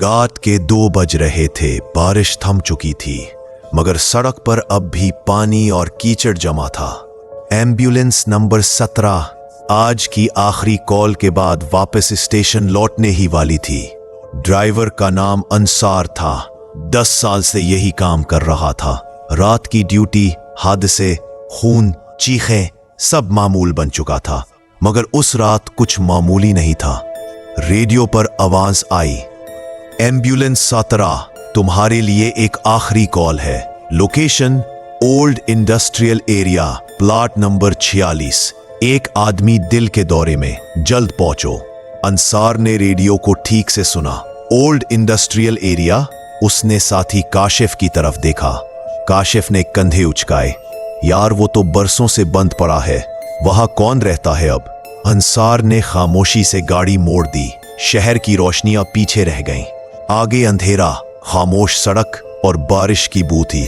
रात के 2 बज रहे थे। बारिश थम चुकी थी, मगर सड़क पर अब भी पानी और कीचड़ जमा था। एम्बुलेंस नंबर 17 आज की आखिरी कॉल के बाद वापस स्टेशन लौटने ही वाली थी। ड्राइवर का नाम अंसार था। 10 साल से यही काम कर रहा था। रात की ड्यूटी, हादसे, खून, चीखें सब मामूल बन चुका था, मगर उस रात कुछ मामूली नहीं था। रेडियो पर आवाज आई, एम्बुलेंस 17, तुम्हारे लिए एक आखिरी कॉल है। Location old industrial area, plot number 46। एक आदमी दिल के दौरे में, जल्द पहुंचो। अंसार ने रेडियो को ठीक से सुना। Old industrial area. उसने साथी काशिफ की तरफ देखा। काशिफ ने कंधे उचकाए। यार वो तो बरसों से बंद पड़ा है, वहां कौन रहता है अब? अंसार ने खामोशी से गाड़ी मोड़ दी। शहर की रोशनियां पीछे रह गईं। आगे अंधेरा, खामोश सड़क और बारिश की बू थी।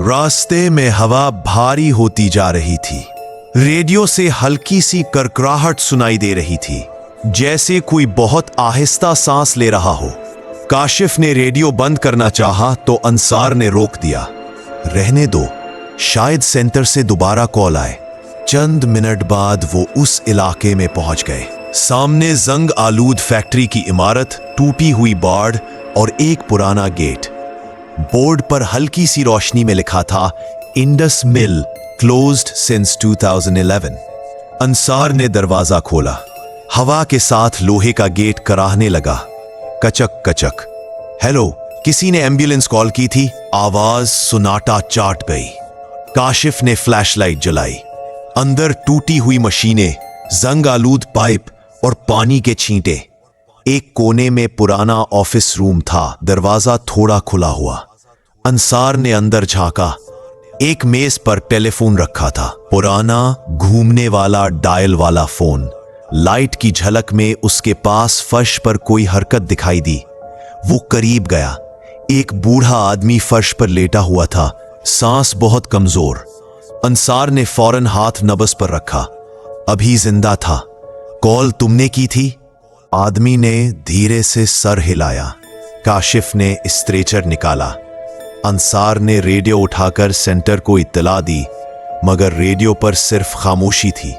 रास्ते में हवा भारी होती जा रही थी। रेडियो से हल्की सी करकराहट सुनाई दे रही थी, जैसे कोई बहुत आहिस्ता सांस ले रहा हो। काशिफ ने रेडियो बंद करना चाहा तो अंसार ने रोक दिया। रहने दो, शायद सेंटर से दोबारा कॉल आए। चंद मिनट बाद वो उस इलाके में पहुंच गए। सामने जंग आलूद फैक्ट्री की इमारत, टूटी हुई बाड़ और एक पुराना गेट। बोर्ड पर हल्की सी रोशनी में लिखा था, इंडस मिल क्लोज्ड सिंस 2011। अंसार ने दरवाजा खोला। हवा के साथ लोहे का गेट कराहने लगा। कचक कचक। हेलो, किसी ने एम्बुलेंस कॉल की थी? आवाज सुनाटा चाट गई। काशिफ ने फ्लैशलाइट जलाई। अंदर टूटी हुई मशीनें, जंग आलूद पाइप और पानी के छींटे। एक कोने में पुराना ऑफिस रूम था, दरवाजा थोड़ा खुला हुआ। अंसार ने अंदर झांका। एक मेज पर टेलीफोन रखा था, पुराना घूमने वाला डायल वाला फोन। लाइट की झलक में उसके पास फर्श पर कोई हरकत दिखाई दी। वो करीब गया। एक बूढ़ा आदमी फर्श पर लेटा हुआ था, सांस बहुत कमजोर। अंसार ने फौरन हाथ नब्ज पर रखा। अभी जिंदा था। कॉल तुमने की थी? आदमी ने धीरे से सर हिलाया। काशिफ ने स्ट्रेचर निकाला। अंसार ने रेडियो उठाकर सेंटर को इत्तला दी, मगर रेडियो पर सिर्फ खामोशी थी।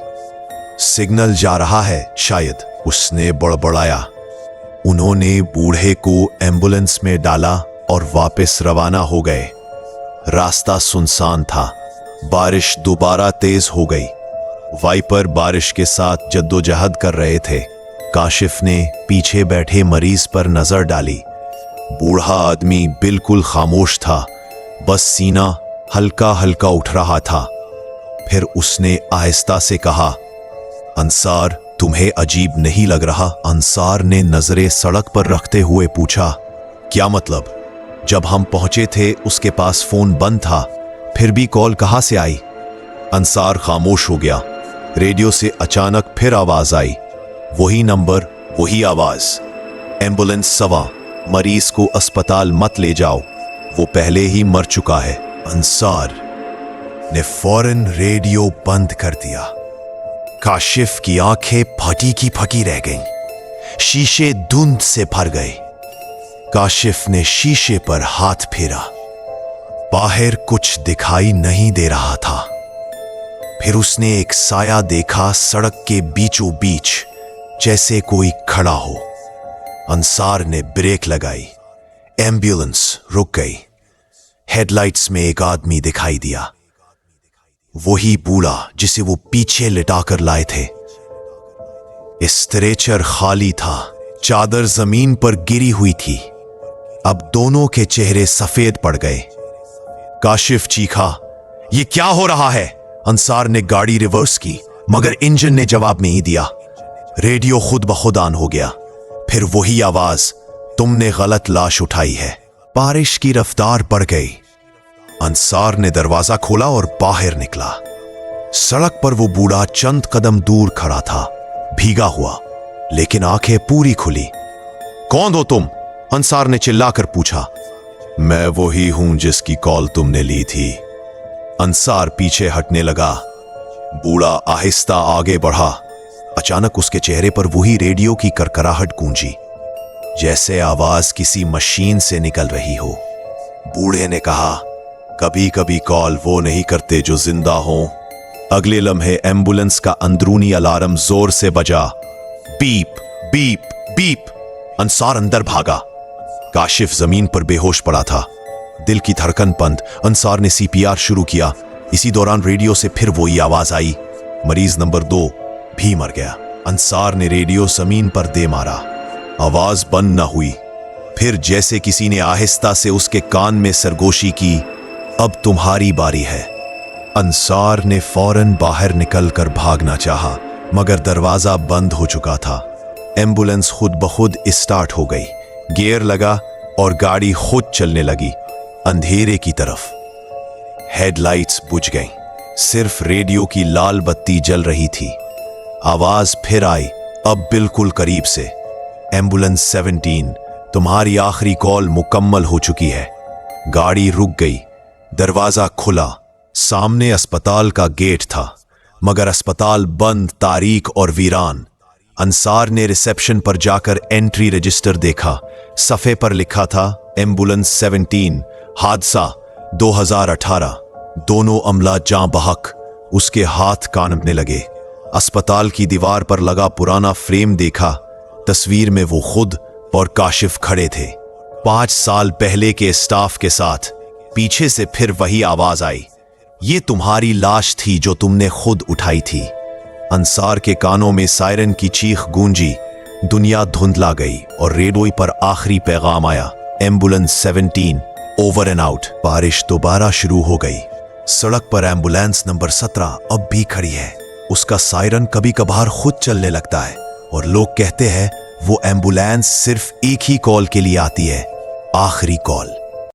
सिग्नल जा रहा है शायद, उसने बड़बड़ाया। उन्होंने बूढ़े को एम्बुलेंस में डाला और वापस रवाना हो गए। रास्ता सुनसान था। बारिश दोबारा तेज हो गई। वाइपर बारिश के साथ जद्दोजहद कर रहे थे। काशिफ ने पीछे बैठे मरीज पर नजर डाली। बूढ़ा आदमी बिल्कुल खामोश था, बस सीना हल्का हल्का उठ रहा था। फिर उसने आहिस्ता से कहा, अंसार, तुम्हें अजीब नहीं लग रहा? अंसार ने नजरें सड़क पर रखते हुए पूछा। क्या मतलब? जब हम पहुंचे थे उसके पास फोन बंद था, फिर भी कॉल कहां से आई? अंसार खामोश हो गया। रेडियो से अचानक फिर आवाज आई। वही नंबर, वही आवाज। एम्बुलेंस 7, मरीज को अस्पताल मत ले जाओ, वो पहले ही मर चुका है। अंसार ने फौरन रेडियो बंद कर दिया। काशिफ की आंखें फटी की फटी रह गईं। शीशे धुंध से भर गए। काशिफ ने शीशे पर हाथ फेरा। बाहर कुछ दिखाई नहीं दे रहा था। फिर उसने एक साया देखा सड़क के बीचों बीच, जैसे कोई खड़ा हो। अंसार ने ब्रेक लगाई। एम्बुलेंस रुक गई। हेडलाइट्स में एक आदमी दिखाई दिया, वही बूढ़ा जिसे वो पीछे लिटाकर लाए थे। स्ट्रेचर खाली था, चादर जमीन पर गिरी हुई थी। अब दोनों के चेहरे सफेद पड़ गए। काशिफ चीखा, ये क्या हो रहा है? अंसार ने गाड़ी रिवर्स की, मगर इंजन ने जवाब नहीं दिया। रेडियो खुद ब खुद ऑन हो गया। फिर वही आवाज, तुमने गलत लाश उठाई है। बारिश की रफ्तार बढ़ गई। अंसार ने दरवाजा खोला और बाहर निकला। सड़क पर वो बूढ़ा चंद कदम दूर खड़ा था, भीगा हुआ, लेकिन आंखें पूरी खुली। कौन हो तुम? अंसार ने चिल्लाकर पूछा। मैं वही हूं जिसकी कॉल तुमने ली थी। अंसार पीछे हटने लगा। बूढ़ा आहिस्ता आगे बढ़ा। अचानक उसके चेहरे पर वही रेडियो की करकराहट गूंजी। जैसे आवाज किसी मशीन से निकल रही हो। बूढ़े ने कहा, कभी कभी कॉल वो नहीं करते जो जिंदा हो। अगले लम्हे एम्बुलेंस का अंदरूनी अलार्म जोर से बजा। Beep beep beep. अंसार अंदर भागा। काशिफ जमीन पर बेहोश पड़ा था, दिल की धड़कन बंद। अंसार ने सीपीआर शुरू किया। इसी दौरान रेडियो से फिर वही आवाज आई, मरीज नंबर 2 भी मर गया। अंसार ने रेडियो जमीन पर दे मारा, आवाज बंद न हुई। फिर जैसे किसी ने आहिस्ता से उसके कान में सरगोशी की, अब तुम्हारी बारी है। अंसार ने फौरन बाहर निकलकर भागना चाहा, मगर दरवाजा बंद हो चुका था। एम्बुलेंस खुद ब खुद स्टार्ट हो गई, गियर लगा और गाड़ी खुद चलने लगी अंधेरे की तरफ। हेडलाइट्स बुझ गईं, सिर्फ रेडियो की लाल बत्ती जल रही थी। आवाज फिर आई, अब बिल्कुल करीब से। एम्बुलेंस 17, तुम्हारी आखिरी कॉल मुकम्मल हो चुकी है। गाड़ी रुक गई, दरवाजा खुला। सामने अस्पताल का गेट था, मगर अस्पताल बंद, तारीक और वीरान। अंसार ने रिसेप्शन पर जाकर एंट्री रजिस्टर देखा। सफ़े पर लिखा था एम्बुलेंस 17, हादसा 2018। दोनों अमला जां बहक। उसके हाथ कांपने लगे। अस्पताल की दीवार पर लगा पुराना फ्रेम देखा। तस्वीर में वो खुद और काशिफ खड़े थे, 5 साल पहले के स्टाफ के साथ। पीछे से फिर वही आवाज आई, ये तुम्हारी लाश थी जो तुमने खुद उठाई थी। अंसार के कानों में सायरन की चीख गूंजी। दुनिया धुंधला गई और रेडियो पर आखिरी पैगाम आया, एम्बुलेंस 17 ओवर एंड आउट। बारिश दोबारा शुरू हो गई। सड़क पर एम्बुलेंस नंबर 17 अब भी खड़ी है। उसका सायरन कभी कभार खुद चलने लगता है और लोग कहते हैं वो एम्बुलेंस सिर्फ एक ही कॉल के लिए आती है, आखिरी कॉल।